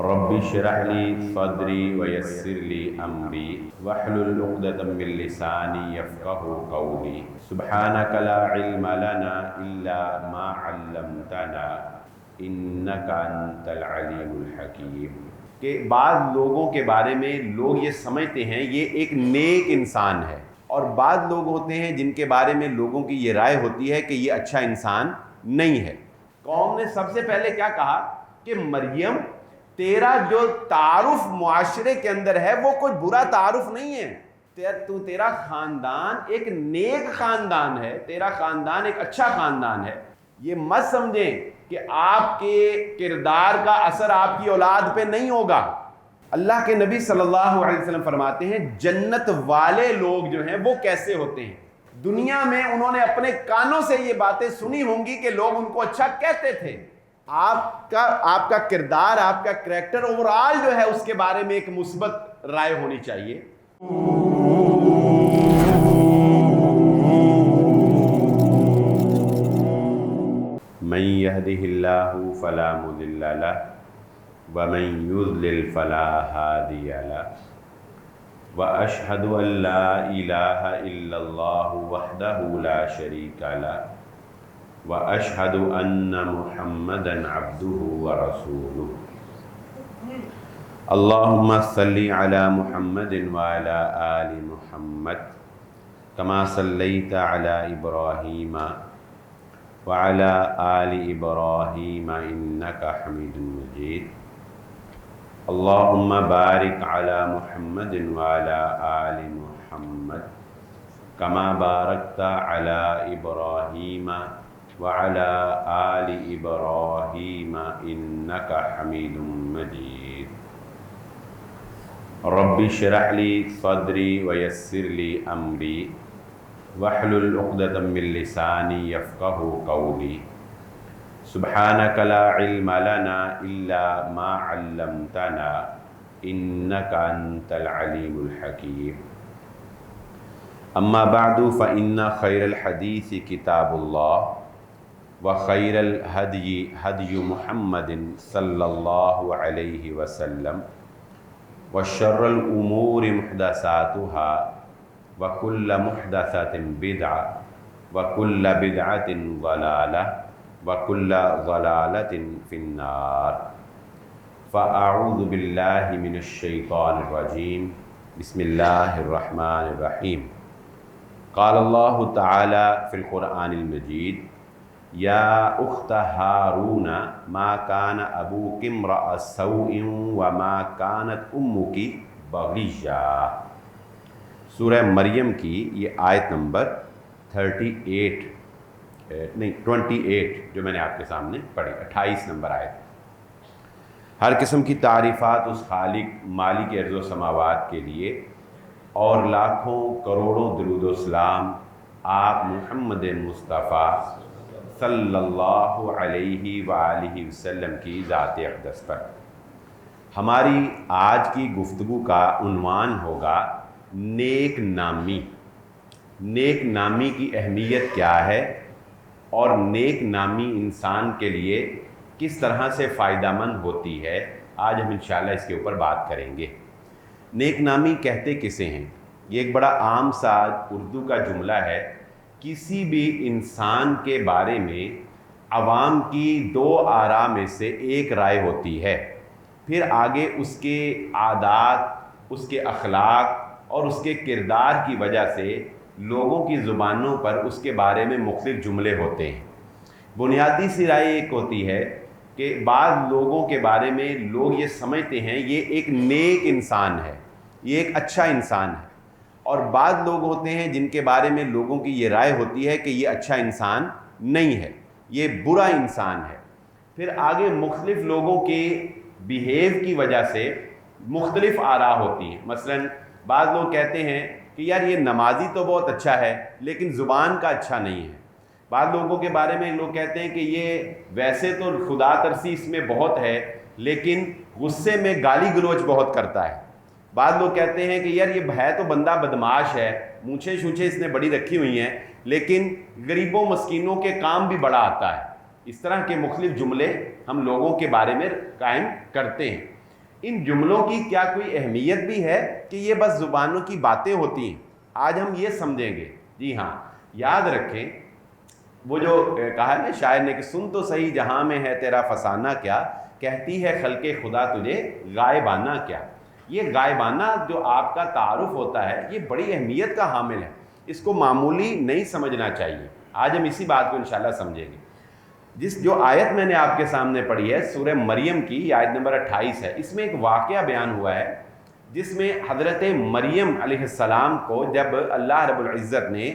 رب اشرح لی صدری ویسر لی امری واحلل عقدۃ من لسانی یفقهوا قولی سبحانک لا علم لنا الا ما علمتنا انک انت العلیم الحکیم۔ کہ بعض لوگوں کے بارے میں لوگ یہ سمجھتے ہیں یہ ایک نیک انسان ہے، اور بعض لوگ ہوتے ہیں جن کے بارے میں لوگوں کی یہ رائے ہوتی ہے کہ یہ اچھا انسان نہیں ہے۔ قوم نے سب سے پہلے کیا کہا کہ مریم، تیرا جو تعارف معاشرے کے اندر ہے وہ کوئی برا تعارف نہیں ہے، تیرا خاندان ایک نیک خاندان ہے، تیرا خاندان ایک اچھا خاندان ہے۔ یہ مت سمجھیں کہ آپ کے کردار کا اثر آپ کی اولاد پہ نہیں ہوگا۔ اللہ کے نبی صلی اللہ علیہ وسلم فرماتے ہیں جنت والے لوگ جو ہیں وہ کیسے ہوتے ہیں۔ دنیا میں انہوں نے اپنے کانوں سے یہ باتیں سنی ہوں گی کہ لوگ ان کو اچھا کہتے تھے۔ آپ کا کردار، آپ کا کریکٹر اوورآل جو ہے اس کے بارے میں ایک مثبت رائے ہونی چاہیے۔ من يهده الله فلا مضل له ومن يضلل فلا هادي له واشهد ان لا اله الا الله وحده لا شريك له واشهد ان محمدا عبده ورسوله۔ اللهم صل على محمد وعلى آل محمد كما صليت على إبراهيم وعلى آل إبراهيم إنك حميد مجيد۔ اللهم بارك على محمد وعلى آل محمد كما باركت على إبراهيم وعلى آل إبراهيم إنك حميد مجيد۔ رب اشرح لي صدري ويسر لي أمري واحلل عقدۃ من لسانی یفقهوا قولی سبحانک لا علم لنا الا ما علمتنا انک انت العلیم الحکیم۔ اما بعد فإن خیر الحدیث کتاب اللہ وخیر الہدی ہدی محمد صلی اللہ علیہ وسلم وشر الامور محدثاتها وَكُلَّ مُحْدَثَةٍ بِدْعَةٍ وَكُلَّ بِدْعَةٍ ضَلَالَةٍ وَكُلَّ ضَلَالَةٍ فِي النَّارِ۔ فَأَعُوذُ بِاللَّهِ مِنَ الشَّيْطَانِ الرَّجِيمِ بسم اللہ الرحمن الرحیم۔ قال اللہ تعالی فی القرآن المجید یا اخت ہارون ما کان ابوک امرأ سوء وما کانت امک بغیہ۔ سورہ مریم کی یہ آیت نمبر 28 جو میں نے آپ کے سامنے پڑھی، 28 نمبر آیت۔ ہر قسم کی تعریفات اس خالق مالک ارض و سماوات کے لیے، اور لاکھوں کروڑوں درود و سلام آپ محمد مصطفیٰ صلی اللہ علیہ وآلہ وسلم کی ذات اقدس پر۔ ہماری آج کی گفتگو کا عنوان ہوگا نیک نامی۔ نیک نامی کی اہمیت کیا ہے، اور نیک نامی انسان کے لیے کس طرح سے فائدہ مند ہوتی ہے، آج ہم انشاءاللہ اس کے اوپر بات کریں گے۔ نیک نامی کہتے کسے ہیں؟ یہ ایک بڑا عام سا اردو کا جملہ ہے۔ کسی بھی انسان کے بارے میں عوام کی دو آراء میں سے ایک رائے ہوتی ہے، پھر آگے اس کے عادات، اس کے اخلاق اور اس کے کردار کی وجہ سے لوگوں کی زبانوں پر اس کے بارے میں مختلف جملے ہوتے ہیں۔ بنیادی سی رائے ایک ہوتی ہے کہ بعض لوگوں کے بارے میں لوگ یہ سمجھتے ہیں یہ ایک نیک انسان ہے، یہ ایک اچھا انسان ہے، اور بعض لوگ ہوتے ہیں جن کے بارے میں لوگوں کی یہ رائے ہوتی ہے کہ یہ اچھا انسان نہیں ہے، یہ برا انسان ہے۔ پھر آگے مختلف لوگوں کے بیہیو کی وجہ سے مختلف آراء ہوتی ہیں۔ مثلاً بعض لوگ کہتے ہیں کہ یار یہ نمازی تو بہت اچھا ہے لیکن زبان کا اچھا نہیں ہے۔ بعض لوگوں کے بارے میں لوگ کہتے ہیں کہ یہ ویسے تو خدا ترسی اس میں بہت ہے لیکن غصے میں گالی گلوچ بہت کرتا ہے۔ بعض لوگ کہتے ہیں کہ یار یہ ہے تو بندہ بدمعاش ہے، مونچھیں شونچھیں اس نے بڑی رکھی ہوئی ہیں لیکن غریبوں مسکینوں کے کام بھی بڑا آتا ہے۔ اس طرح کے مختلف جملے ہم لوگوں کے بارے میں قائم کرتے ہیں۔ ان جملوں کی کیا کوئی اہمیت بھی ہے کہ یہ بس زبانوں کی باتیں ہوتی ہیں؟ آج ہم یہ سمجھیں گے۔ جی ہاں، یاد رکھیں وہ جو کہا ہے نا شاعر نے کہ سن تو صحیح جہاں میں ہے تیرا فسانہ کیا، کہتی ہے خلق خدا تجھے غائبانہ کیا۔ یہ غائبانہ جو آپ کا تعارف ہوتا ہے یہ بڑی اہمیت کا حامل ہے، اس کو معمولی نہیں سمجھنا چاہیے۔ آج ہم اسی بات کو انشاءاللہ سمجھیں گے۔ جو آیت میں نے آپ کے سامنے پڑھی ہے سورہ مریم کی، آیت نمبر 28 ہے، اس میں ایک واقعہ بیان ہوا ہے جس میں حضرت مریم علیہ السلام کو جب اللہ رب العزت نے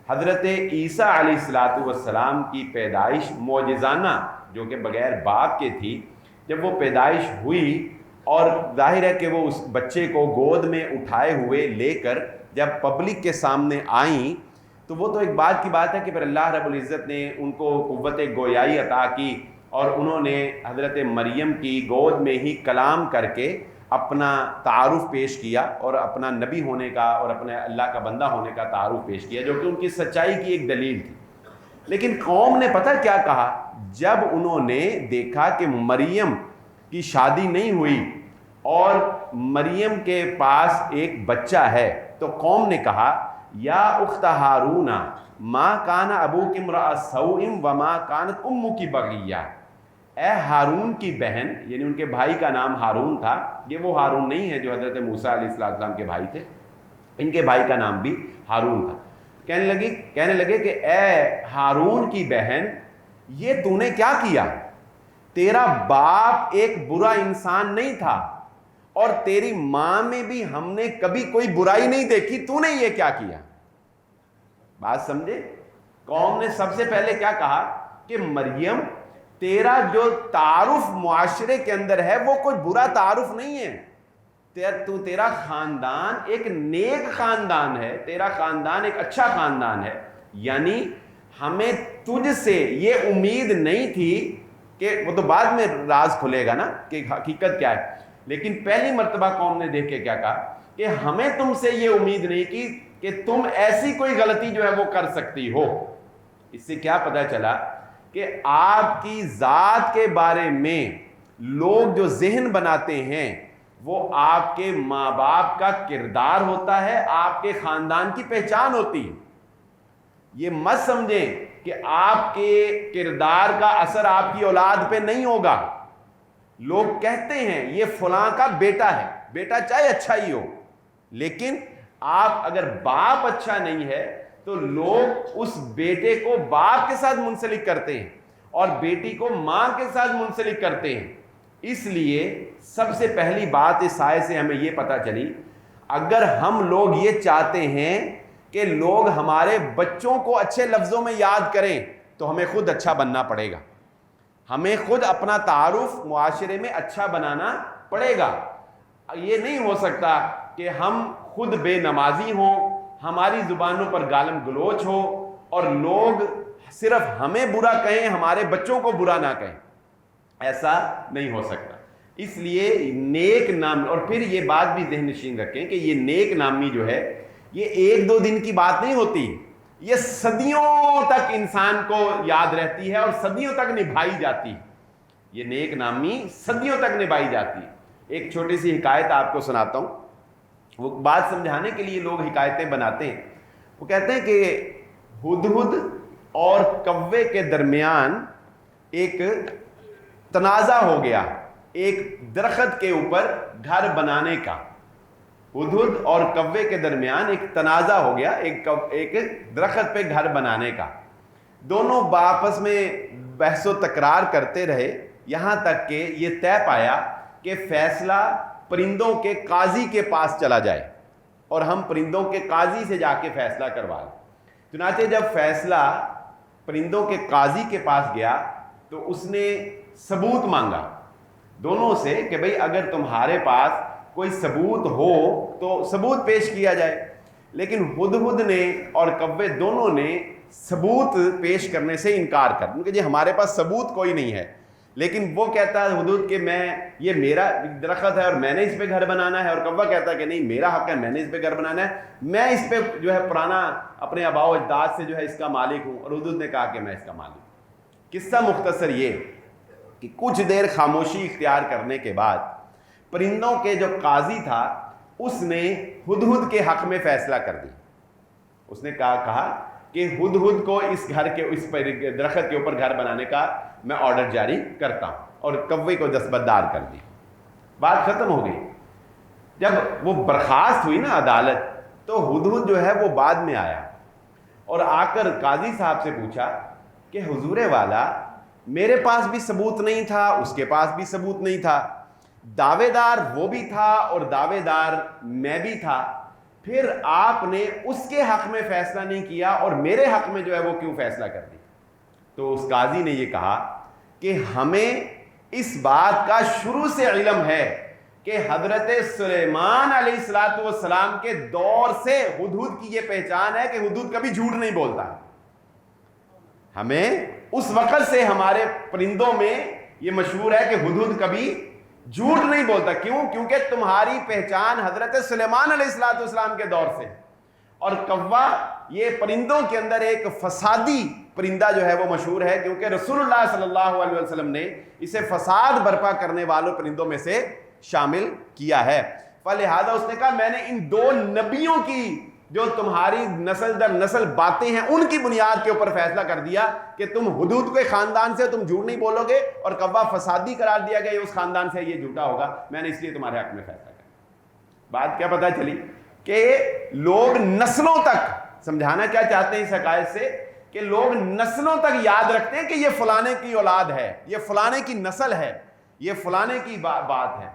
حضرت عیسیٰ علیہ السلام کی پیدائش معجزانہ جو کہ بغیر باپ کے تھی، جب وہ پیدائش ہوئی اور ظاہر ہے کہ وہ اس بچے کو گود میں اٹھائے ہوئے لے کر جب پبلک کے سامنے آئیں تو وہ تو ایک بات کی بات ہے کہ پھر اللہ رب العزت نے ان کو قوت گویائی عطا کی اور انہوں نے حضرت مریم کی گود میں ہی کلام کر کے اپنا تعارف پیش کیا اور اپنا نبی ہونے کا اور اپنے اللہ کا بندہ ہونے کا تعارف پیش کیا، جو کہ ان کی سچائی کی ایک دلیل تھی۔ لیکن قوم نے پتہ کیا کہا؟ جب انہوں نے دیکھا کہ مریم کی شادی نہیں ہوئی اور مریم کے پاس ایک بچہ ہے تو قوم نے کہا یا اخت ہارون ما کان ابوک امرأ سوء وما کانت امک بغیہ، اے ہارون کی بہن، یعنی ان کے بھائی کا نام ہارون تھا، یہ وہ ہارون نہیں ہے جو حضرت موسیٰ علیہ السلام کے بھائی تھے، ان کے بھائی کا نام بھی ہارون تھا۔ کہنے لگے کہ اے ہارون کی بہن، یہ تو نے کیا کیا؟ تیرا باپ ایک برا انسان نہیں تھا اور تیری ماں میں بھی ہم نے کبھی کوئی برائی نہیں دیکھی، تو نے یہ کیا کیا؟ بات سمجھے؟ قوم نے سب سے پہلے کیا کہا کہ مریم تیرا جو تعارف معاشرے کے اندر ہے وہ کوئی برا تعارف نہیں ہے، تیرا خاندان ایک نیک خاندان ہے، تیرا خاندان ایک اچھا خاندان ہے، یعنی ہمیں تجھ سے یہ امید نہیں تھی کہ وہ تو بعد میں راز کھلے گا نا کہ حقیقت کیا ہے، لیکن پہلی مرتبہ قوم نے دیکھ کے کیا کہا کہ ہمیں تم سے یہ امید نہیں کی کہ تم ایسی کوئی غلطی جو ہے وہ کر سکتی ہو۔ اس سے کیا پتہ چلا کہ آپ کی ذات کے بارے میں لوگ جو ذہن بناتے ہیں وہ آپ کے ماں باپ کا کردار ہوتا ہے، آپ کے خاندان کی پہچان ہوتی ہے۔ یہ مت سمجھیں کہ آپ کے کردار کا اثر آپ کی اولاد پہ نہیں ہوگا۔ لوگ کہتے ہیں یہ فلاں کا بیٹا ہے، بیٹا چاہے اچھا ہی ہو، لیکن آپ اگر باپ اچھا نہیں ہے تو لوگ اس بیٹے کو باپ کے ساتھ منسلک کرتے ہیں اور بیٹی کو ماں کے ساتھ منسلک کرتے ہیں۔ اس لیے سب سے پہلی بات اس آیت سے ہمیں یہ پتہ چلی، اگر ہم لوگ یہ چاہتے ہیں کہ لوگ ہمارے بچوں کو اچھے لفظوں میں یاد کریں تو ہمیں خود اچھا بننا پڑے گا، ہمیں خود اپنا تعارف معاشرے میں اچھا بنانا پڑے گا۔ یہ نہیں ہو سکتا کہ ہم خود بے نمازی ہوں، ہماری زبانوں پر گالم گلوچ ہو اور لوگ صرف ہمیں برا کہیں، ہمارے بچوں کو برا نہ کہیں، ایسا نہیں ہو سکتا۔ اس لیے نیک نام، اور پھر یہ بات بھی ذہن نشین رکھیں کہ یہ نیک نامی جو ہے یہ ایک دو دن کی بات نہیں ہوتی، یہ صدیوں تک انسان کو یاد رہتی ہے اور صدیوں تک نبھائی جاتی ہے۔ یہ نیک نامی صدیوں تک نبھائی جاتی ہے۔ ایک چھوٹی سی حکایت آپ کو سناتا ہوں، وہ بات سمجھانے کے لیے لوگ حکایتیں بناتے ہیں۔ وہ کہتے ہیں کہ ہدہد اور کوے کے درمیان ایک تنازع ہو گیا ایک درخت کے اوپر گھر بنانے کا۔ ہدہد اور کوے کے درمیان ایک تنازع ہو گیا ایک درخت پہ گھر بنانے کا۔ دونوں آپس میں بحث و تکرار کرتے رہے یہاں تک کہ یہ طے پایا کہ فیصلہ پرندوں کے قاضی کے پاس چلا جائے اور ہم پرندوں کے قاضی سے جا کے فیصلہ کروا لیں۔ چنانچہ جب فیصلہ پرندوں کے قاضی کے پاس گیا تو اس نے ثبوت مانگا دونوں سے کہ بھئی اگر تمہارے پاس کوئی ثبوت ہو تو ثبوت پیش کیا جائے، لیکن ہدہد نے اور کوے دونوں نے ثبوت پیش کرنے سے انکار کر دیا کہ جی ہمارے پاس ثبوت کوئی نہیں ہے۔ لیکن وہ کہتا ہے ہدہد کہ یہ میرا درخت ہے اور میں نے اس پہ گھر بنانا ہے، اور کوہ کہتا ہے کہ نہیں میرا حق ہے، میں نے اس پہ گھر بنانا ہے، میں اس پہ جو ہے پرانا اپنے آباء و اجداد سے جو ہے اس کا مالک ہوں، اور ہدہد نے کہا کہ میں اس کا مالک ہوں۔ قصہ مختصر یہ کہ کچھ دیر خاموشی اختیار کرنے کے بعد پرندوں کے جو قاضی تھا اس نے ہدہد کے حق میں فیصلہ کر دیا. اس نے کہا کہ ہدہد کو اس گھر کے اس درخت کے اوپر گھر بنانے کا میں آرڈر جاری کرتا ہوں, اور کوے کو دستبردار کر دی. بات ختم ہو گئی. جب وہ برخاست ہوئی نا عدالت, تو ہدہد جو ہے وہ بعد میں آیا اور آ کر قاضی صاحب سے پوچھا کہ حضور والا, میرے پاس بھی ثبوت نہیں تھا, اس کے پاس بھی ثبوت نہیں تھا, دعوے دار وہ بھی تھا اور دعوے دار میں بھی تھا, پھر آپ نے اس کے حق میں فیصلہ نہیں کیا اور میرے حق میں جو ہے وہ کیوں فیصلہ کر دیا؟ تو اس قاضی نے یہ کہا کہ ہمیں اس بات کا شروع سے علم ہے کہ حضرت سلیمان علیہ الصلوۃ والسلام کے دور سے ہدہد کی یہ پہچان ہے کہ ہدہد کبھی جھوٹ نہیں بولتا. ہمیں اس وقت سے ہمارے پرندوں میں یہ مشہور ہے کہ ہدہد کبھی جھوٹ نہیں بولتا. کیوں؟ کیونکہ تمہاری پہچان حضرت سلیمان علیہ الصلوۃ والسلام کے دور سے. اور کوا یہ پرندوں کے اندر ایک فسادی پرندہ جو ہے وہ مشہور ہے, کیونکہ رسول اللہ صلی اللہ علیہ وسلم نے اسے فساد برپا کرنے والوں پرندوں میں سے شامل کیا ہے. فلہذا اس نے کہا میں نے ان دو نبیوں کی جو تمہاری نسل در نسل باتیں ہیں ان کی بنیاد کے اوپر فیصلہ کر دیا کہ تم حدود کے خاندان سے تم جھوٹ نہیں بولو گے, اور کوا فسادی قرار دیا گیا, یہ اس خاندان سے یہ جھوٹا ہوگا, میں نے اس لیے تمہارے حق میں فیصلہ کیا. بات کیا پتہ چلی کہ لوگ نسلوں تک, سمجھانا کیا چاہتے ہیں اس حقائق سے, کہ لوگ نسلوں تک یاد رکھتے ہیں کہ یہ فلانے کی اولاد ہے, یہ فلانے کی نسل ہے, یہ فلانے کی بات ہے.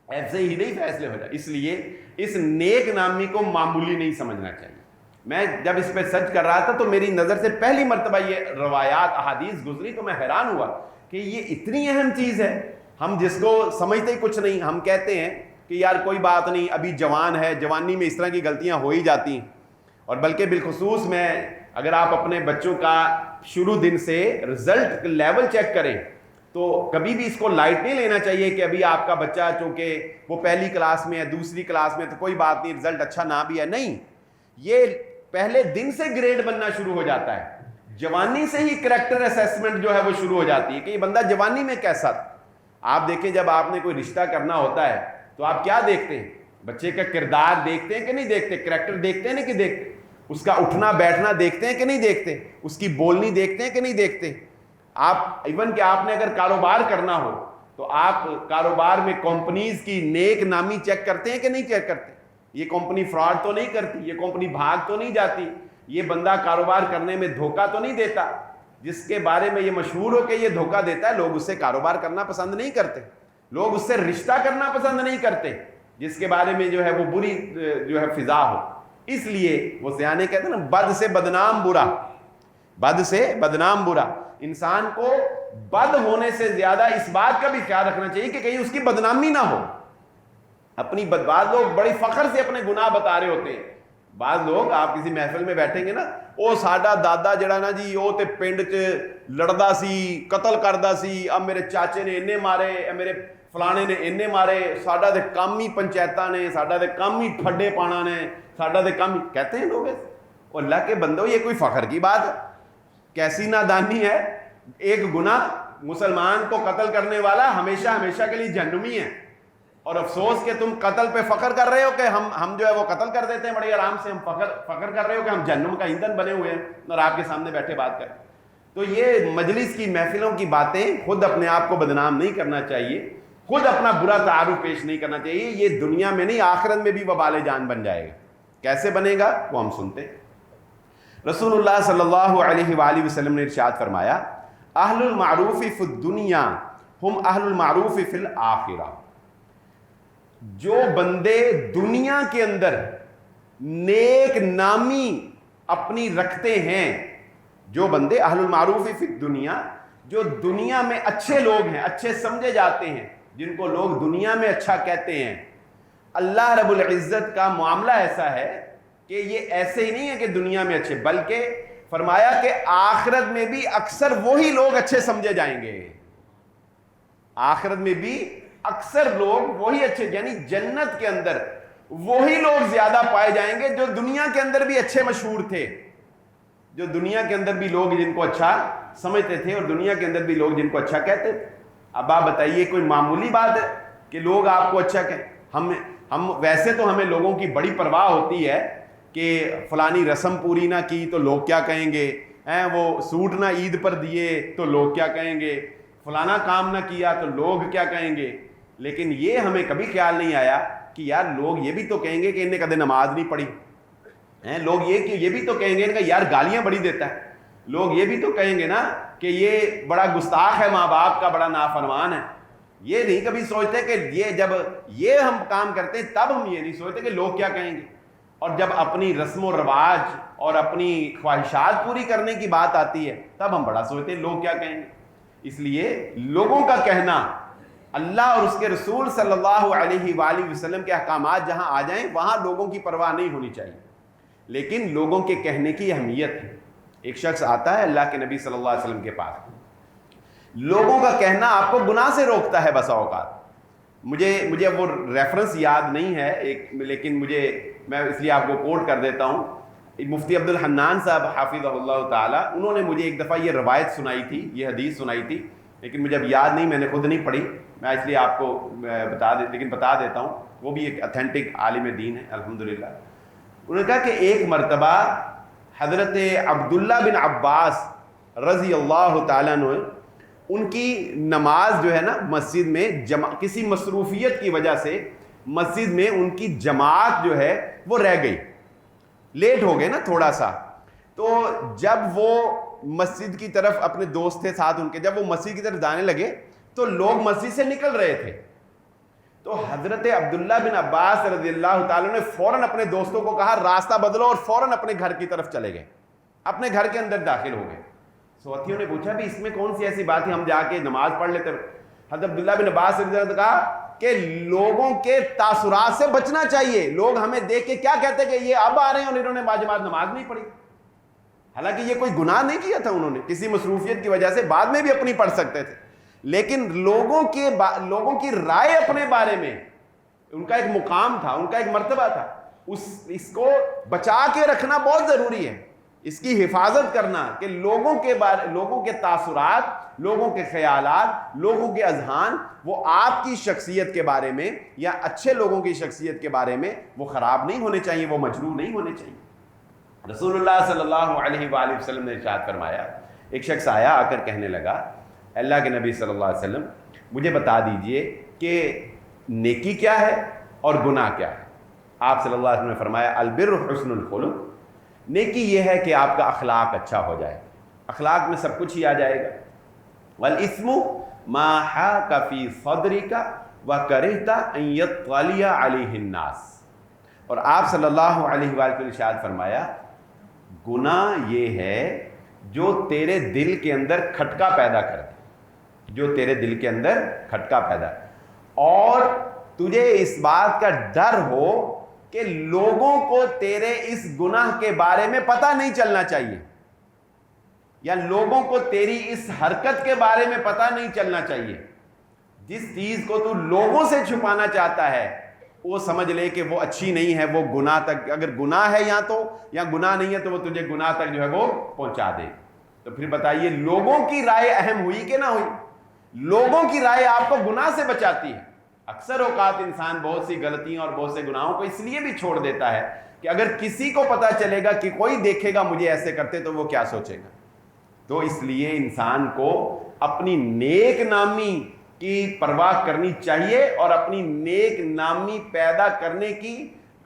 ایسے ہی نہیں فیصلے ہو جائے. اس لیے اس نیک نامی کو معمولی نہیں سمجھنا چاہیے. میں جب اس پہ سرچ کر رہا تھا تو میری نظر سے پہلی مرتبہ یہ روایات احادیث گزری تو میں حیران ہوا کہ یہ اتنی اہم چیز ہے, ہم جس کو سمجھتے ہی کچھ نہیں. ہم کہتے ہیں کہ یار کوئی بات نہیں, ابھی جوان ہے, جوانی میں اس طرح کی غلطیاں ہو ہی جاتی ہیں. اور بلکہ بالخصوص میں اگر آپ اپنے بچوں کا شروع دن سے رزلٹ لیول چیک کریں تو کبھی بھی اس کو لائٹ نہیں لینا چاہیے کہ ابھی آپ کا بچہ چونکہ وہ پہلی کلاس میں ہے, دوسری کلاس میں, تو کوئی بات نہیں, رزلٹ اچھا نہ بھی ہے. نہیں, یہ پہلے دن سے گریڈ بننا شروع ہو جاتا ہے. جوانی سے ہی کریکٹر اسیسمنٹ جو ہے وہ شروع ہو جاتی ہے کہ یہ بندہ جوانی میں کیسا تھا. آپ دیکھیں جب آپ نے کوئی رشتہ کرنا ہوتا ہے تو آپ کیا دیکھتے ہیں؟ بچے کا کردار دیکھتے ہیں کہ نہیں دیکھتے؟ کریکٹر دیکھتے ہیں نا کہ دیکھتے؟ اس کا اٹھنا بیٹھنا دیکھتے ہیں کہ نہیں دیکھتے؟ اس کی بولنی دیکھتے ہیں کہ نہیں دیکھتے؟ آپ ایون کہ آپ نے اگر کاروبار کرنا ہو تو آپ کاروبار میں کمپنیز کی نیک نامی چیک کرتے ہیں کہ نہیں چیک کرتے؟ یہ کمپنی فراڈ تو نہیں کرتی, یہ کمپنی بھاگ تو نہیں جاتی, یہ بندہ کاروبار کرنے میں دھوکہ تو نہیں دیتا. جس کے بارے میں یہ مشہور ہو کہ یہ دھوکہ دیتا ہے, لوگ اس سے کاروبار کرنا پسند نہیں کرتے, لوگ اس سے رشتہ کرنا پسند نہیں کرتے, جس کے بارے میں جو ہے وہ بری جو ہے فضا ہو. اس لیے وہ سیانے کہتے ہیں نا, بد سے بدنام برا, بد سے بدنام برا. انسان کو بد ہونے سے زیادہ اس بات کا بھی خیال رکھنا چاہیے کہ کہیں اس کی بدنامی نہ ہو. اپنی بعض لوگ بڑی فخر سے اپنے گناہ بتا رہے ہوتے ہیں. بعض لوگ آپ کسی محفل میں بیٹھیں گے نا, او ساڈا دادا جڑا نا جی او تے پنڈ چ لڑدا سی, قتل کردا سی, اب میرے چاچے نے اننے مارے, میرے فلانے نے اننے مارے, ساڈا تے کام ہی پنچایتاں نے, ساڈا تے کام ہی ٹھڈے پانا نے, ساڈا تے کام ہی, کہتے ہیں لوگ ایسے. اور اللہ کے بندو یہ کوئی فخر کی بات ہے؟ کیسی نادانی ہے. ایک گناہ مسلمان کو قتل کرنے والا ہمیشہ ہمیشہ کے لیے جہنمی ہے, اور افسوس کہ تم قتل پہ فخر کر رہے ہو کہ ہم جو ہے وہ قتل کر دیتے ہیں بڑے آرام سے, ہم فخر کر رہے ہو کہ ہم جہنم کا ایندھن بنے ہوئے ہیں اور آپ کے سامنے بیٹھے بات کریں. تو یہ مجلس کی محفلوں کی باتیں, خود اپنے آپ کو بدنام نہیں کرنا چاہیے, خود اپنا برا تعارف پیش نہیں کرنا چاہیے. یہ دنیا میں نہیں آخرت میں بھی وبال جان بن جائے گا. کیسے بنے گا وہ ہم سنتے ہیں. رسول اللہ صلی اللہ علیہ وآلہ وسلم نے ارشاد فرمایا, اہل المعروف فی الدنیا ہم اہل المعروف فی الآخرہ. جو بندے دنیا کے اندر نیک نامی اپنی رکھتے ہیں, جو بندے اہل المعروف فی الدنیا, جو دنیا میں اچھے لوگ ہیں, اچھے سمجھے جاتے ہیں, جن کو لوگ دنیا میں اچھا کہتے ہیں, اللہ رب العزت کا معاملہ ایسا ہے کہ یہ ایسے ہی نہیں ہے کہ دنیا میں اچھے, بلکہ فرمایا کہ آخرت میں بھی اکثر وہی لوگ اچھے سمجھے جائیں گے. آخرت میں بھی اکثر لوگ وہی اچھے, یعنی جنت کے اندر وہی لوگ زیادہ پائے جائیں گے جو دنیا کے اندر بھی اچھے مشہور تھے, جو دنیا کے اندر بھی لوگ جن کو اچھا سمجھتے تھے اور دنیا کے اندر بھی لوگ جن کو اچھا کہتے تھے. اب آپ بتائیے کوئی معمولی بات ہے کہ لوگ آپ کو اچھا کہیں. ہم ویسے تو ہمیں لوگوں کی بڑی پرواہ ہوتی ہے کہ فلانی رسم پوری نہ کی تو لوگ کیا کہیں گے, وہ سوٹ نہ عید پر دیے تو لوگ کیا کہیں گے, فلانا کام نہ کیا تو لوگ کیا کہیں گے. لیکن یہ ہمیں کبھی خیال نہیں آیا کہ یار لوگ یہ بھی تو کہیں گے کہ انہیں کدے نماز نہیں پڑھی, لوگ یہ بھی تو کہیں گے کہ یار گالیاں بڑی دیتا ہے, لوگ یہ بھی تو کہیں گے نا کہ یہ بڑا گستاخ ہے, ماں باپ کا بڑا نافرمان ہے. یہ نہیں کبھی سوچتے کہ یہ جب یہ ہم کام کرتے ہیں تب ہم یہ نہیں سوچتے کہ لوگ کیا کہیں گے, اور جب اپنی رسم و رواج اور اپنی خواہشات پوری کرنے کی بات آتی ہے تب ہم بڑا سوچتے ہیں لوگ کیا کہیں گے. اس لیے لوگوں کا کہنا, اللہ اور اس کے رسول صلی اللہ علیہ وآلہ وسلم کے احکامات جہاں آ جائیں وہاں لوگوں کی پرواہ نہیں ہونی چاہیے, لیکن لوگوں کے کہنے کی اہمیت ہے. ایک شخص آتا ہے اللہ کے نبی صلی اللہ علیہ وسلم کے پاس, لوگوں کا کہنا آپ کو گناہ سے روکتا ہے بسا اوقات. مجھے وہ ریفرنس یاد نہیں ہے لیکن میں اس لیے آپ کو کوٹ کر دیتا ہوں. مفتی عبد الحنان صاحب حافظہ اللہ تعالی, انہوں نے مجھے ایک دفعہ یہ روایت سنائی تھی, یہ حدیث سنائی تھی, لیکن مجھے اب یاد نہیں, میں نے خود نہیں پڑھی, میں اس لیے آپ کو بتا دیتا ہوں. وہ بھی ایک اتھینٹک عالم دین ہے الحمدللہ. انہوں نے کہا کہ ایک مرتبہ حضرت عبداللہ بن عباس رضی اللہ تعالیٰ عنہ, ان کی نماز جو ہے نا مسجد میں کسی مصروفیت کی وجہ سے مسجد میں ان کی جماعت جو ہے وہ رہ گئی, لیٹ ہو گئے نا تھوڑا سا. تو جب وہ مسجد کی طرف, اپنے دوست تھے ساتھ ان کے, جب وہ مسجد کی طرف جانے لگے تو لوگ مسجد سے نکل رہے تھے. تو حضرت عبداللہ بن عباس رضی اللہ تعالیٰ نے فوراً اپنے دوستوں کو کہا راستہ بدلو, اور فوراً اپنے گھر کی طرف چلے گئے, اپنے گھر کے اندر داخل ہو گئے. ساتھیوں نے پوچھا بھی اس میں کون سی ایسی بات ہے, ہم جا کے نماز پڑھ لیتے. حضرت عبداللہ بن عباس رضی اللہ نے کہا کہ لوگوں کے تاثرات سے بچنا چاہیے. لوگ ہمیں دیکھ کے کیا کہتے ہیں کہ یہ اب آ رہے ہیں اور انہوں نے باجماعت نماز نہیں پڑھی, حالانکہ یہ کوئی گناہ نہیں کیا تھا انہوں نے, کسی مصروفیت کی وجہ سے بعد میں بھی اپنی پڑھ سکتے تھے. لیکن لوگوں کی رائے اپنے بارے میں ان کا ایک مقام تھا, ان کا ایک مرتبہ تھا, اس کو بچا کے رکھنا بہت ضروری ہے, اس کی حفاظت کرنا کہ لوگوں کے تاثرات, لوگوں کے خیالات, لوگوں کے اذہان وہ آپ کی شخصیت کے بارے میں یا اچھے لوگوں کی شخصیت کے بارے میں وہ خراب نہیں ہونے چاہیے, وہ مجروح نہیں ہونے چاہیے. رسول اللہ صلی اللہ علیہ وآلہ وسلم نے ارشاد فرمایا, ایک شخص آیا آ کر کہنے لگا اللہ کے نبی صلی اللہ علیہ وسلم مجھے بتا دیجئے کہ نیکی کیا ہے اور گناہ کیا ہے. آپ صلی اللہ علیہ وسلم نے فرمایا البر حسن الخلق, نیکی یہ ہے کہ آپ کا اخلاق اچھا ہو جائے, اخلاق میں سب کچھ ہی آ جائے گا. والاثم ما حاک فی صدرک وکرہت ان یطلع علیہ الناس. اور آپ صلی اللہ علیہ وآلہ وسلم نے ارشاد فرمایا گناہ یہ ہے جو تیرے دل کے اندر کھٹکا پیدا کر دے, جو تیرے دل کے اندر کھٹکا پیدا, اور تجھے اس بات کا ڈر ہو کہ لوگوں کو تیرے اس گناہ کے بارے میں پتہ نہیں چلنا چاہیے, یا لوگوں کو تیری اس حرکت کے بارے میں پتہ نہیں چلنا چاہیے. جس چیز کو تو لوگوں سے چھپانا چاہتا ہے وہ سمجھ لے کہ وہ اچھی نہیں ہے, وہ گناہ تک, اگر گناہ ہے یا گناہ نہیں ہے تو وہ تجھے گناہ تک جو ہے وہ پہنچا دے. تو پھر بتائیے لوگوں کی رائے اہم ہوئی کہ نہ ہوئی؟ لوگوں کی رائے آپ کو گناہ سے بچاتی ہے. اکثر اوقات انسان بہت سی غلطیوں اور بہت سے گناہوں کو اس لیے بھی چھوڑ دیتا ہے کہ اگر کسی کو پتہ چلے گا کہ کوئی دیکھے گا مجھے ایسے کرتے تو وہ کیا سوچے گا. تو اس لیے انسان کو اپنی نیک نامی کی پرواہ کرنی چاہیے اور اپنی نیک نامی پیدا کرنے کی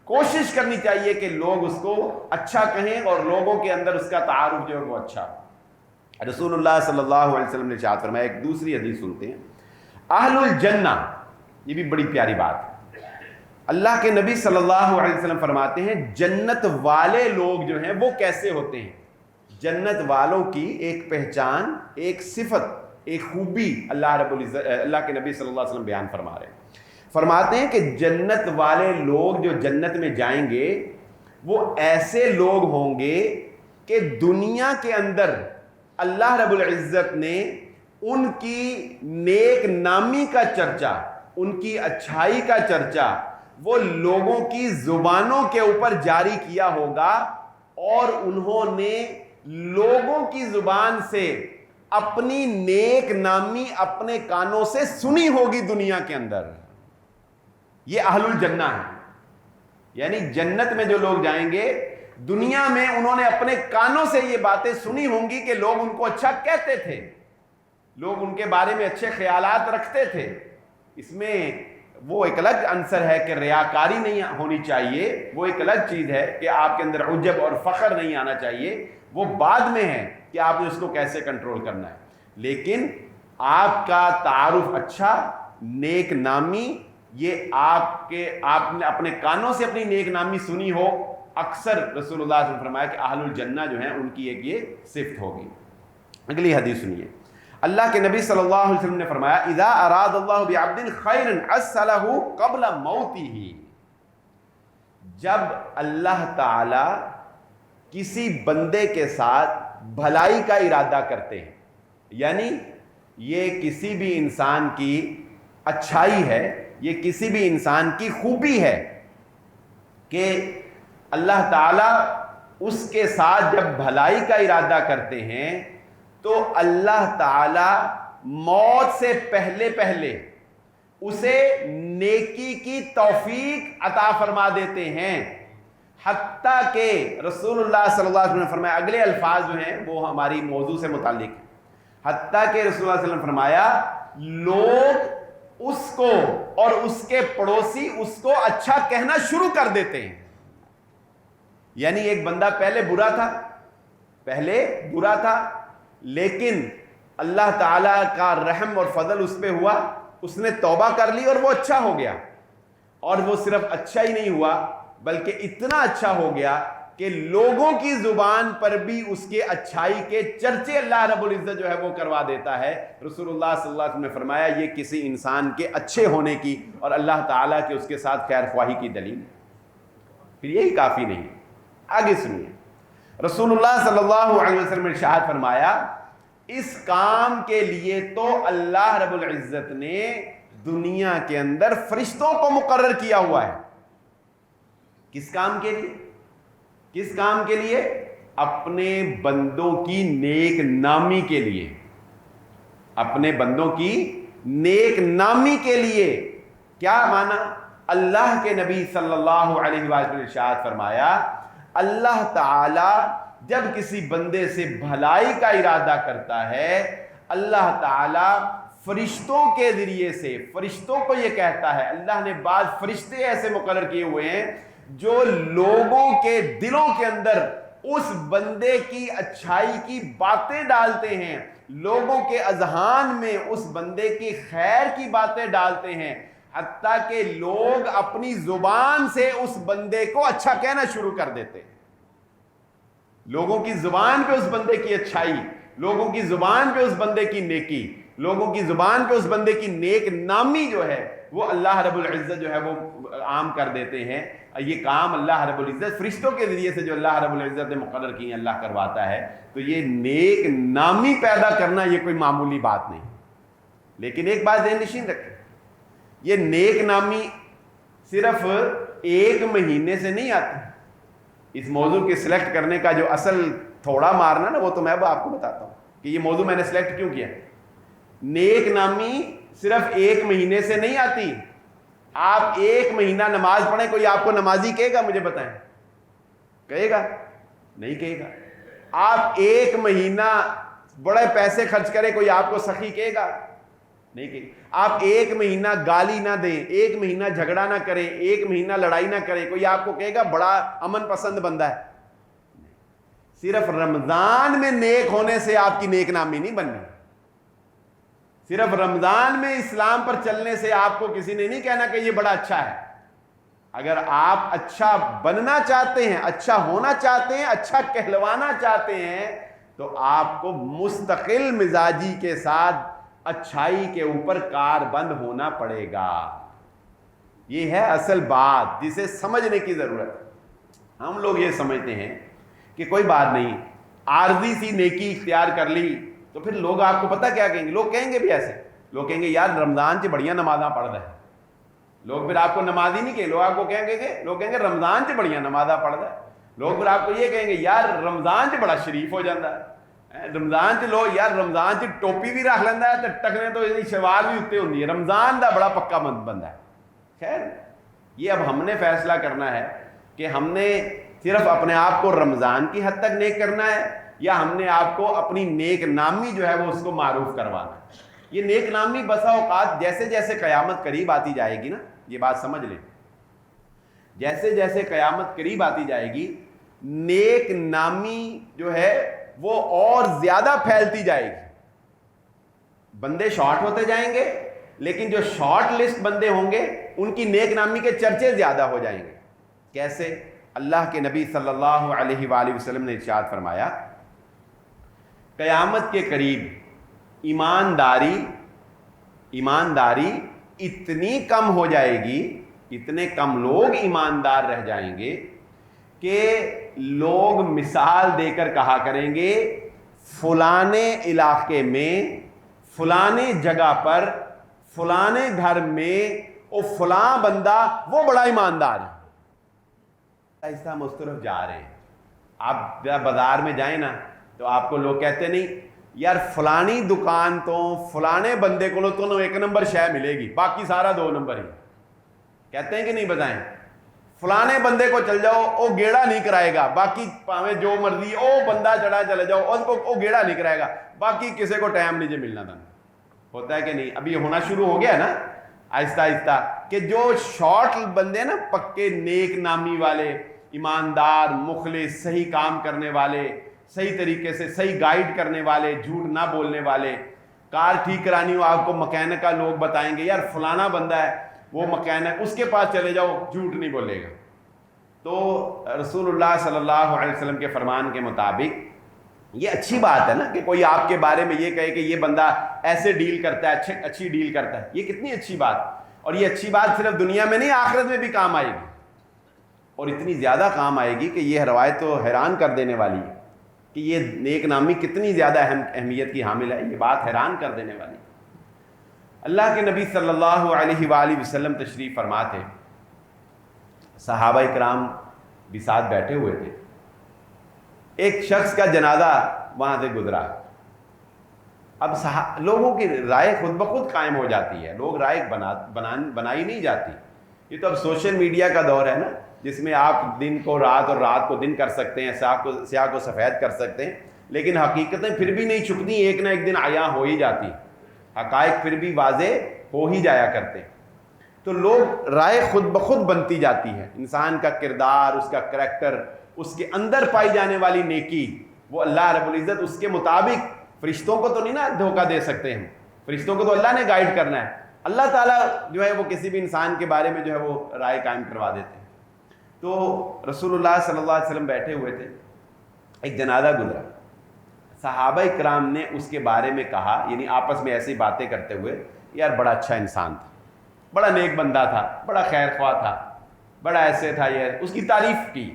کوشش کرنی چاہیے کہ لوگ اس کو اچھا کہیں اور لوگوں کے اندر اس کا تعارف جو ہے وہ اچھا. رسول اللہ صلی اللہ علیہ وسلم نے ارشاد فرمایا, ایک دوسری حدیث سنتے ہیں, اہل الجنہ, یہ بھی بڑی پیاری بات ہے. اللہ کے نبی صلی اللہ علیہ وسلم فرماتے ہیں جنت والے لوگ جو ہیں وہ کیسے ہوتے ہیں. جنت والوں کی ایک پہچان, ایک صفت, ایک خوبی اللہ رب العزت, اللہ کے نبی صلی اللہ علیہ وسلم بیان فرما رہے ہیں. فرماتے ہیں کہ جنت والے لوگ جو جنت میں جائیں گے وہ ایسے لوگ ہوں گے کہ دنیا کے اندر اللہ رب العزت نے ان کی نیک نامی کا چرچا, ان کی اچھائی کا چرچا وہ لوگوں کی زبانوں کے اوپر جاری کیا ہوگا, اور انہوں نے لوگوں کی زبان سے اپنی نیک نامی اپنے کانوں سے سنی ہوگی دنیا کے اندر. یہ اہل الجنہ ہیں، یعنی جنت میں جو لوگ جائیں گے، دنیا میں انہوں نے اپنے کانوں سے یہ باتیں سنی ہوں گی کہ لوگ ان کو اچھا کہتے تھے، لوگ ان کے بارے میں اچھے خیالات رکھتے تھے۔ اس میں وہ ایک الگ عنصر ہے کہ ریاکاری نہیں ہونی چاہیے، وہ ایک الگ چیز ہے کہ آپ کے اندر عجب اور فخر نہیں آنا چاہیے، وہ بعد میں ہے کہ آپ نے اس کو کیسے کنٹرول کرنا ہے۔ لیکن آپ کا تعارف اچھا، نیک نامی، یہ آپ نے اپنے کانوں سے اپنی نیک نامی سنی ہو، اکثر رسول اللہ صلی اللہ علیہ وسلم نے فرمایا کہ اہل الجنہ جو ہیں ان کی ایک یہ صفت ہوگی۔ اگلی حدیث سنیے، اللہ کے نبی صلی اللہ علیہ وسلم نے فرمایا اذا اراد اللہ بعبد خیرا عسلہ قبل موتہ، جب اللہ تعالی کسی بندے کے ساتھ بھلائی کا ارادہ کرتے ہیں، یعنی یہ کسی بھی انسان کی اچھائی ہے، یہ کسی بھی انسان کی خوبی ہے کہ اللہ تعالیٰ اس کے ساتھ جب بھلائی کا ارادہ کرتے ہیں تو اللہ تعالیٰ موت سے پہلے پہلے اسے نیکی کی توفیق عطا فرما دیتے ہیں، حتیٰ کہ رسول اللہ صلی اللہ علیہ وسلم نے فرمایا، اگلے الفاظ جو ہیں وہ ہماری موضوع سے متعلق ہیں، حتیٰ کہ رسول اللہ صلی اللہ علیہ وسلم نے فرمایا لوگ اس کو اور اس کے پڑوسی اس کو اچھا کہنا شروع کر دیتے ہیں۔ یعنی ایک بندہ پہلے برا تھا لیکن اللہ تعالیٰ کا رحم اور فضل اس پہ ہوا، اس نے توبہ کر لی اور وہ اچھا ہو گیا، اور وہ صرف اچھا ہی نہیں ہوا بلکہ اتنا اچھا ہو گیا کہ لوگوں کی زبان پر بھی اس کے اچھائی کے چرچے اللہ رب العزت جو ہے وہ کروا دیتا ہے۔ رسول اللہ صلی اللہ علیہ وسلم نے فرمایا یہ کسی انسان کے اچھے ہونے کی اور اللہ تعالیٰ کے اس کے ساتھ خیر خواہی کی دلیل ہے۔ پھر یہی کافی نہیں، آگے سنیے، رسول اللہ صلی اللہ علیہ وسلم نے ارشاد فرمایا اس کام کے لیے تو اللہ رب العزت نے دنیا کے اندر فرشتوں کو مقرر کیا ہوا ہے۔ کس کام کے لیے؟ کس کام کے لیے؟ اپنے بندوں کی نیک نامی کے لیے، اپنے بندوں کی نیک نامی کے لیے۔ کیا معنی؟ اللہ کے نبی صلی اللہ علیہ وسلم نے ارشاد فرمایا اللہ تعالی جب کسی بندے سے بھلائی کا ارادہ کرتا ہے، اللہ تعالی فرشتوں کے ذریعے سے فرشتوں کو یہ کہتا ہے، اللہ نے بعض فرشتے ایسے مقرر کیے ہوئے ہیں جو لوگوں کے دلوں کے اندر اس بندے کی اچھائی کی باتیں ڈالتے ہیں، لوگوں کے اذہان میں اس بندے کی خیر کی باتیں ڈالتے ہیں، حتیٰ کہ لوگ اپنی زبان سے اس بندے کو اچھا کہنا شروع کر دیتے ہیں۔ لوگوں کی زبان پہ اس بندے کی اچھائی، لوگوں کی زبان پہ اس بندے کی نیکی، لوگوں کی زبان پہ اس بندے کی نیک نامی جو ہے وہ اللہ رب العزت جو ہے وہ عام کر دیتے ہیں۔ یہ کام اللہ رب العزت فرشتوں کے ذریعے سے جو اللہ رب العزت نے مقرر کی ہیں اللہ کرواتا ہے۔ تو یہ نیک نامی پیدا کرنا یہ کوئی معمولی بات نہیں۔ لیکن ایک بات ذہن نشین رکھیں، یہ نیک نامی صرف ایک مہینے سے نہیں آتی۔ اس موضوع کے سلیکٹ کرنے کا جو اصل تھوڑا مارنا نا وہ تو میں آپ کو بتاتا ہوں کہ یہ موضوع میں نے سلیکٹ کیوں کیا۔ نیک نامی صرف ایک مہینے سے نہیں آتی۔ آپ ایک مہینہ نماز پڑھیں، کوئی آپ کو نمازی کہے گا؟ مجھے بتائیں، کہے گا؟ نہیں کہے گا۔ آپ ایک مہینہ بڑے پیسے خرچ کریں، کوئی آپ کو سخی کہے گا؟ نہیں کہے گا۔ آپ ایک مہینہ گالی نہ دیں، ایک مہینہ جھگڑا نہ کریں، ایک مہینہ لڑائی نہ کریں، کوئی آپ کو کہے گا بڑا امن پسند بندہ ہے؟ صرف رمضان میں نیک ہونے سے آپ کی نیک نامی نہیں بننی، صرف رمضان میں اسلام پر چلنے سے آپ کو کسی نے نہیں کہنا کہ یہ بڑا اچھا ہے۔ اگر آپ اچھا بننا چاہتے ہیں، اچھا ہونا چاہتے ہیں، اچھا کہلوانا چاہتے ہیں تو آپ کو مستقل مزاجی کے ساتھ اچھائی کے اوپر کاربند ہونا پڑے گا۔ یہ ہے اصل بات جسے سمجھنے کی ضرورت ہے۔ ہم لوگ یہ سمجھتے ہیں کہ کوئی بات نہیں، عارضی سی نیکی اختیار کر لی تو پھر لوگ آپ کو پتہ کیا کہیں گے؟ لوگ کہیں گے بھی ایسے، لوگ کہیں گے یار رمضان سے بڑھیا نمازاں پڑھ رہا ہے۔ لوگ پھر آپ کو نمازی نہیں کہیں، لوگ آپ کو کہیں گے رمضان سے بڑھیا نمازاں پڑھ رہا ہے۔ لوگ پھر آپ کو یہ کہیں گے یار رمضان سے بڑا شریف ہو جاتا ہے، رمضان سے لوگ یار رمضان سے ٹوپی بھی رکھ لینا ہے تو ٹکنے تو شوال بھی اتنے ہوتی ہے، رمضان دا بڑا پکا بندہ ہے۔ خیر یہ اب ہم نے فیصلہ کرنا ہے کہ ہم نے صرف اپنے آپ کو رمضان کی حد تک نیک کرنا ہے یا ہم نے آپ کو اپنی نیک نامی جو ہے وہ اس کو معروف کروانا ہے۔ یہ نیک نامی بسا اوقات جیسے جیسے قیامت قریب آتی جائے گی نا، یہ بات سمجھ لیں، جیسے جیسے قیامت قریب آتی جائے گی نیک نامی جو ہے وہ اور زیادہ پھیلتی جائے گی۔ بندے شارٹ ہوتے جائیں گے، لیکن جو شارٹ لسٹ بندے ہوں گے ان کی نیک نامی کے چرچے زیادہ ہو جائیں گے۔ کیسے؟ اللہ کے نبی صلی اللہ علیہ وآلہ وسلم نے ارشاد فرمایا قیامت کے قریب ایمانداری اتنی کم ہو جائے گی، اتنے کم لوگ ایماندار رہ جائیں گے کہ لوگ مثال دے کر کہا کریں گے فلانے علاقے میں، فلانے جگہ پر، فلانے گھر میں وہ فلاں بندہ وہ بڑا ایماندار ہے۔ ایسا مسترف جا رہے ہیں، آپ بازار میں جائیں نا تو آپ کو لوگ کہتے نہیں یار فلانی دکان تو فلانے بندے کو تو ایک نمبر شے ملے گی، باقی سارا 2 نمبر ہی، کہتے ہیں کہ نہیں بتائیں؟ فلانے بندے کو چل جاؤ وہ گیڑا نہیں کرائے گا، باقی پاویں جو مرضی او بندہ چڑھا چلے جاؤ ان کو وہ گیڑا نہیں کرائے گا، باقی کسی کو ٹائم نہیں ملنا تھا۔ ہوتا ہے کہ نہیں؟ ابھی ہونا شروع ہو گیا نا آہستہ آہستہ کہ جو شارٹ بندے نا پکے نیک نامی والے، ایماندار، مخلص، صحیح کام کرنے والے، صحیح طریقے سے صحیح گائیڈ کرنے والے، جھوٹ نہ بولنے والے، کار ٹھیک کرانی ہو آپ کو مکینک کا لوگ بتائیں گے یار فلانا بندہ ہے وہ مکینک، اس کے پاس چلے جاؤ جھوٹ نہیں بولے گا۔ تو رسول اللہ صلی اللہ علیہ وسلم کے فرمان کے مطابق یہ اچھی بات ہے نا کہ کوئی آپ کے بارے میں یہ کہے کہ یہ بندہ ایسے ڈیل کرتا ہے، اچھی ڈیل کرتا ہے، یہ کتنی اچھی بات، اور یہ اچھی بات صرف دنیا میں نہیں آخرت میں بھی کام آئے گی، اور اتنی زیادہ کام آئے گی کہ یہ روایت تو حیران کر دینے والی ہے کہ یہ نیک نامی کتنی زیادہ اہمیت کی حامل ہے، یہ بات حیران کر دینے والی۔ اللہ کے نبی صلی اللہ علیہ وآلہ وسلم تشریف فرما تھے، صحابہ کرام بھی ساتھ بیٹھے ہوئے تھے، ایک شخص کا جنازہ وہاں سے گزرا۔ اب لوگوں کی رائے خود بخود قائم ہو جاتی ہے، لوگ رائے بنائی نہیں جاتی۔ یہ تو اب سوشل میڈیا کا دور ہے نا، جس میں آپ دن کو رات اور رات کو دن کر سکتے ہیں، سیاہ کو سفید کر سکتے ہیں، لیکن حقیقتیں پھر بھی نہیں چھپتی، ایک نہ ایک دن عیاں ہو ہی جاتی، حقائق پھر بھی واضح ہو ہی جایا کرتے۔ تو لوگ رائے خود بخود بنتی جاتی ہے، انسان کا کردار، اس کا کریکٹر، اس کے اندر پائی جانے والی نیکی، وہ اللہ رب العزت اس کے مطابق، فرشتوں کو تو نہیں نا دھوکہ دے سکتے ہیں، فرشتوں کو تو اللہ نے گائیڈ کرنا ہے، اللہ تعالیٰ جو ہے وہ کسی بھی انسان کے بارے میں جو ہے وہ رائے قائم کروا دیتے ہیں۔ تو رسول اللہ صلی اللہ علیہ وسلم بیٹھے ہوئے تھے، ایک جنازہ گزرا، صحابہ کرام نے اس کے بارے میں کہا، یعنی آپس میں ایسی باتیں کرتے ہوئے، یار بڑا اچھا انسان تھا، بڑا نیک بندہ تھا، بڑا خیر خواہ تھا، بڑا ایسے تھا، یہ اس کی تعریف کی۔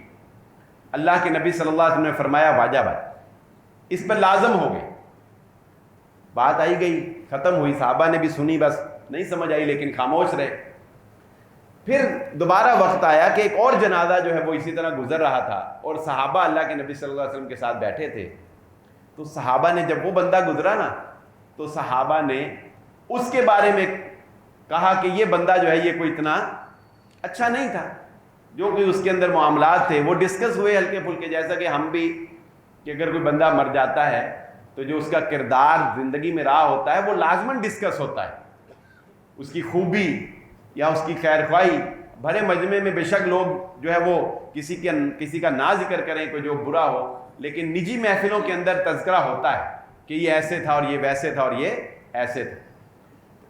اللہ کے نبی صلی اللہ علیہ وسلم نے فرمایا واجبت، اس پر لازم ہو گئی، بات آئی گئی، ختم ہوئی، صحابہ نے بھی سنی، بس نہیں سمجھ آئی لیکن خاموش رہے۔ پھر دوبارہ وقت آیا کہ ایک اور جنازہ جو ہے وہ اسی طرح گزر رہا تھا، اور صحابہ اللہ کے نبی صلی اللہ علیہ وسلم کے ساتھ بیٹھے تھے۔ تو صحابہ نے جب وہ بندہ گزرا نا تو صحابہ نے اس کے بارے میں کہا کہ یہ بندہ جو ہے یہ کوئی اتنا اچھا نہیں تھا، جو کہ اس کے اندر معاملات تھے وہ ڈسکس ہوئے ہلکے پھلکے، جیسا کہ ہم بھی کہ اگر کوئی بندہ مر جاتا ہے تو جو اس کا کردار زندگی میں رہا ہوتا ہے وہ لازماً ڈسکس ہوتا ہے، اس کی خوبی یا اس کی خیر خواہی۔ بھرے مجمع میں بے شک لوگ جو ہے وہ کسی کا نہ ذکر کریں کوئی جو برا ہو، لیکن نجی محفلوں کے اندر تذکرہ ہوتا ہے کہ یہ ایسے تھا اور یہ ویسے تھا اور یہ ایسے تھا۔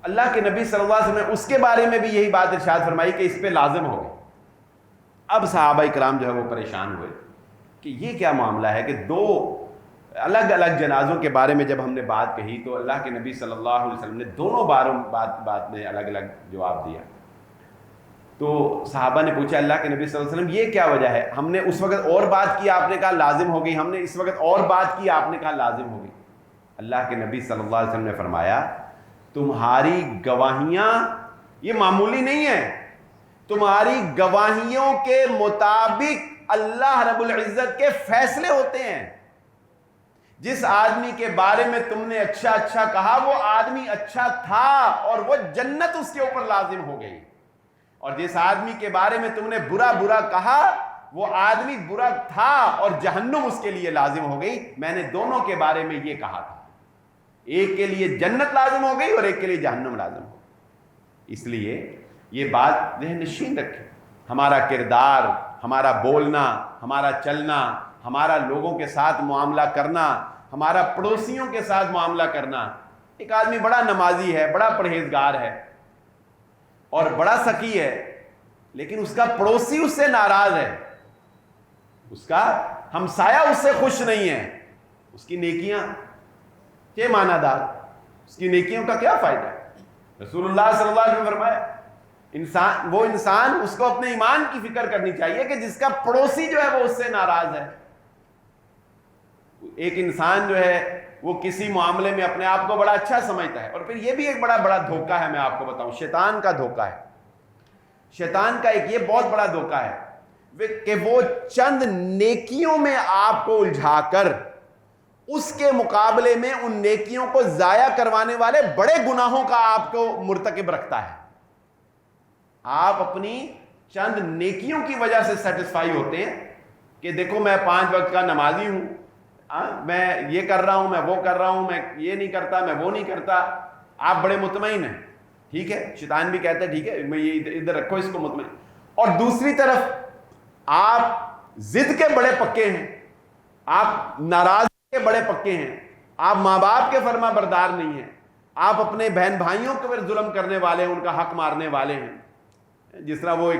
اللہ کے نبی صلی اللہ علیہ وسلم نے اس کے بارے میں بھی یہی بات ارشاد فرمائی کہ اس پہ لازم ہو گئے۔ اب صحابہ کرام جو ہے وہ پریشان ہوئے کہ یہ کیا معاملہ ہے کہ دو الگ الگ جنازوں کے بارے میں جب ہم نے بات کہی تو اللہ کے نبی صلی اللہ علیہ وسلم نے دونوں باروں بات میں الگ الگ جواب دیا۔ تو صحابہ نے پوچھا اللہ کے نبی صلی اللہ علیہ وسلم یہ کیا وجہ ہے؟ ہم نے اس وقت اور بات کی، آپ نے کہا لازم ہو گئی، ہم نے اس وقت اور بات کی، آپ نے کہا لازم ہو گئی۔ اللہ کے نبی صلی اللہ علیہ وسلم نے فرمایا تمہاری گواہیاں یہ معمولی نہیں ہیں، تمہاری گواہیوں کے مطابق اللہ رب العزت کے فیصلے ہوتے ہیں۔ جس آدمی کے بارے میں تم نے اچھا اچھا کہا وہ آدمی اچھا تھا اور وہ جنت اس کے اوپر لازم ہو گئی، اور جس آدمی کے بارے میں تم نے برا برا کہا وہ آدمی برا تھا اور جہنم اس کے لیے لازم ہو گئی. میں نے دونوں کے بارے میں یہ کہا تھا, ایک کے لیے جنت لازم ہو گئی اور ایک کے لیے جہنم لازم ہو گئی. اس لیے یہ بات ذہن نشین رکھیں. ہمارا کردار, ہمارا بولنا, ہمارا چلنا, ہمارا لوگوں کے ساتھ معاملہ کرنا, ہمارا پڑوسیوں کے ساتھ معاملہ کرنا. ایک آدمی بڑا نمازی ہے, بڑا پرہیزگار ہے اور بڑا سخی ہے, لیکن اس کا پڑوسی اس سے ناراض ہے, اس کا ہمسایہ اس سے خوش نہیں ہے, اس کی نیکیاں کیا معنی دار, اس کی نیکیوں کا کیا فائدہ ہے؟ رسول اللہ صلی اللہ علیہ وسلم نے فرمایا وہ انسان اس کو اپنے ایمان کی فکر کرنی چاہیے کہ جس کا پڑوسی جو ہے وہ اس سے ناراض ہے. ایک انسان جو ہے وہ کسی معاملے میں اپنے آپ کو بڑا اچھا سمجھتا ہے, اور پھر یہ بھی ایک بڑا بڑا دھوکہ ہے. میں آپ کو بتاؤں, شیطان کا دھوکہ ہے. شیطان کا ایک یہ بہت بڑا دھوکہ ہے کہ وہ چند نیکیوں میں آپ کو الجھا کر اس کے مقابلے میں ان نیکیوں کو ضائع کروانے والے بڑے گناہوں کا آپ کو مرتکب رکھتا ہے. آپ اپنی چند نیکیوں کی وجہ سے سیٹسفائی ہوتے ہیں کہ دیکھو میں 5 وقت کا نمازی ہوں, میں یہ کر رہا ہوں, میں وہ کر رہا ہوں, میں یہ نہیں کرتا, میں وہ نہیں کرتا. آپ بڑے مطمئن ہیں, ٹھیک ہے, شیطان بھی کہتا ہے ٹھیک ہے میں یہ ادھر رکھو اس کو مطمئن. اور دوسری طرف آپ ضد کے بڑے پکے ہیں, آپ ناراضگی کے بڑے پکے ہیں, آپ ماں باپ کے فرما بردار نہیں ہیں, آپ اپنے بہن بھائیوں کے اوپر ظلم کرنے والے ہیں, ان کا حق مارنے والے ہیں. جس طرح وہ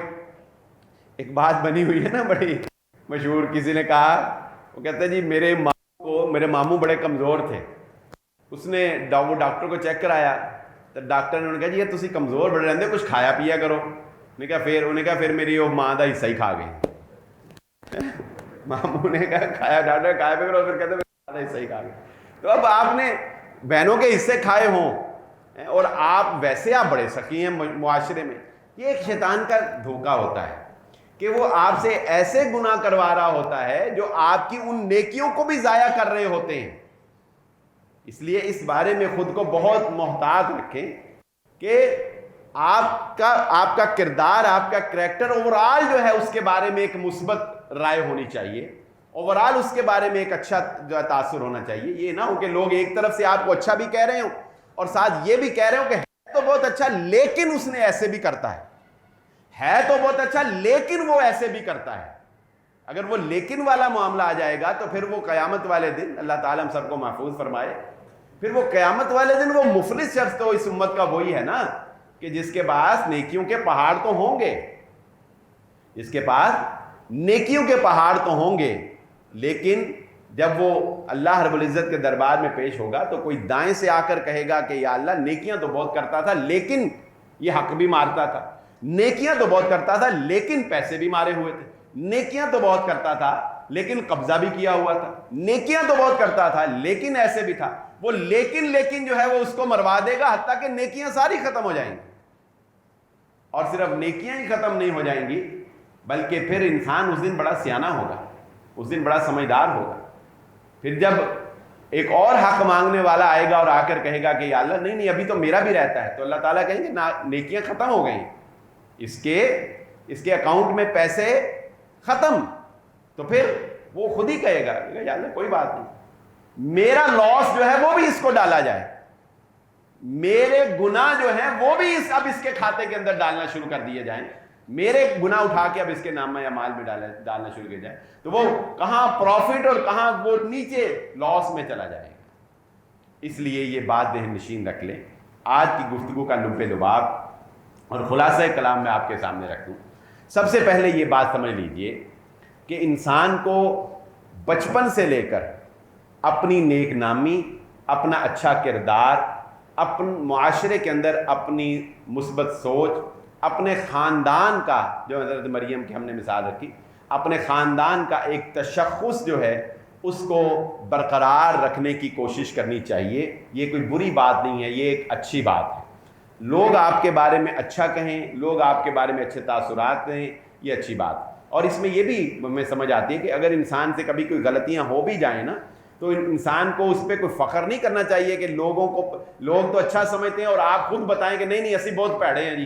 ایک بات بنی ہوئی ہے نا بڑی مشہور, کسی نے کہا, وہ کہتا ہے جی میرے ماموں بڑے کمزور تھے, اس نے وہ ڈاکٹر کو چیک کرایا تو ڈاکٹر نے کہا جی یہ تسی کمزور بڑے رہندے, کچھ کھایا پیا کرو. انہیں کہا پھر میری وہ ماں دا حصہ ہی کھا گئی. ماموں نے کہا کھایا, ڈاکٹر کھایا پیا کرو, پھر کہتے ماں دا حصہ ہی کھا گئی. تو اب آپ نے بہنوں کے حصے کھائے ہوں اور آپ ویسے آپ بڑے سخی ہیں معاشرے میں. یہ ایک شیطان کا دھوکہ ہوتا ہے کہ وہ آپ سے ایسے گناہ کروا رہا ہوتا ہے جو آپ کی ان نیکیوں کو بھی ضائع کر رہے ہوتے ہیں. اس لیے اس بارے میں خود کو بہت محتاط رکھیں کہ آپ کا کردار, آپ کا کریکٹر اوورآل جو ہے اس کے بارے میں ایک مثبت رائے ہونی چاہیے, اوورآل اس کے بارے میں ایک اچھا تاثر ہونا چاہیے. یہ نہ ہو کہ لوگ ایک طرف سے آپ کو اچھا بھی کہہ رہے ہوں اور ساتھ یہ بھی کہہ رہے ہوں کہ تو بہت اچھا لیکن اس نے ایسے بھی کرتا ہے تو بہت اچھا لیکن وہ ایسے بھی کرتا ہے. اگر وہ لیکن والا معاملہ آ جائے گا تو پھر وہ قیامت والے دن, اللہ تعالیٰ ہم سب کو محفوظ فرمائے, پھر وہ قیامت والے دن وہ مفلس شخص تو اس امت کا وہی ہے نا کہ جس کے پاس نیکیوں کے پہاڑ تو ہوں گے, جس کے پاس نیکیوں کے پہاڑ تو ہوں گے, لیکن جب وہ اللہ رب العزت کے دربار میں پیش ہوگا تو کوئی دائیں سے آ کر کہے گا کہ یا اللہ نیکیاں تو بہت کرتا تھا لیکن یہ حق بھی مارتا تھا, نیکیاں تو بہت کرتا تھا لیکن پیسے بھی مارے ہوئے تھے, نیکیاں تو بہت کرتا تھا لیکن قبضہ بھی کیا ہوا تھا, نیکیاں تو بہت کرتا تھا لیکن ایسے بھی تھا. وہ لیکن جو ہے وہ اس کو مروا دے گا حتیٰ کہ نیکیاں ساری ختم ہو جائیں گی. اور صرف نیکیاں ہی ختم نہیں ہو جائیں گی بلکہ پھر انسان اس دن بڑا سیانہ ہوگا, اس دن بڑا سمجھدار ہوگا. پھر جب ایک اور حق مانگنے والا آئے گا اور آ کر کہے گا کہ یا اللہ نہیں ابھی تو میرا بھی رہتا ہے, تو اللہ تعالیٰ کہیں گے نیکیاں ختم ہو گئیں, اس کے اکاؤنٹ میں پیسے ختم. تو پھر وہ خود ہی کہے گا یا اللہ کوئی بات نہیں, میرا لاس جو ہے وہ بھی اس کو ڈالا جائے, میرے گناہ جو ہیں وہ بھی اب اس کے کھاتے کے اندر ڈالنا شروع کر دیے جائیں, میرے گناہ اٹھا کے اب اس کے نام یا مال میں ڈالنا شروع کیا جائے. تو وہ کہاں پروفٹ اور کہاں وہ نیچے لاس میں چلا جائے گا. اس لیے یہ بات ذہن نشین رکھ لیں. آج کی گفتگو کا لب لباب اور خلاصہ کلام میں آپ کے سامنے رکھ دوں. سب سے پہلے یہ بات سمجھ لیجئے کہ انسان کو بچپن سے لے کر اپنی نیک نامی, اپنا اچھا کردار, اپنے معاشرے کے اندر اپنی مثبت سوچ, اپنے خاندان کا, جو حضرت مریم کی ہم نے مثال رکھی, اپنے خاندان کا ایک تشخص جو ہے اس کو برقرار رکھنے کی کوشش کرنی چاہیے. یہ کوئی بری بات نہیں ہے, یہ ایک اچھی بات ہے. لوگ آپ کے بارے میں اچھا کہیں, لوگ آپ کے بارے میں اچھے تاثرات دیں, یہ اچھی بات ہے. اور اس میں یہ بھی ہمیں سمجھ آتی ہے کہ اگر انسان سے کبھی کوئی غلطیاں ہو بھی جائیں نا تو انسان کو اس پہ کوئی فخر نہیں کرنا چاہیے کہ لوگ تو اچھا سمجھتے ہیں اور آپ خود بتائیں کہ نہیں اسی بہت پیڑے ہیں جی,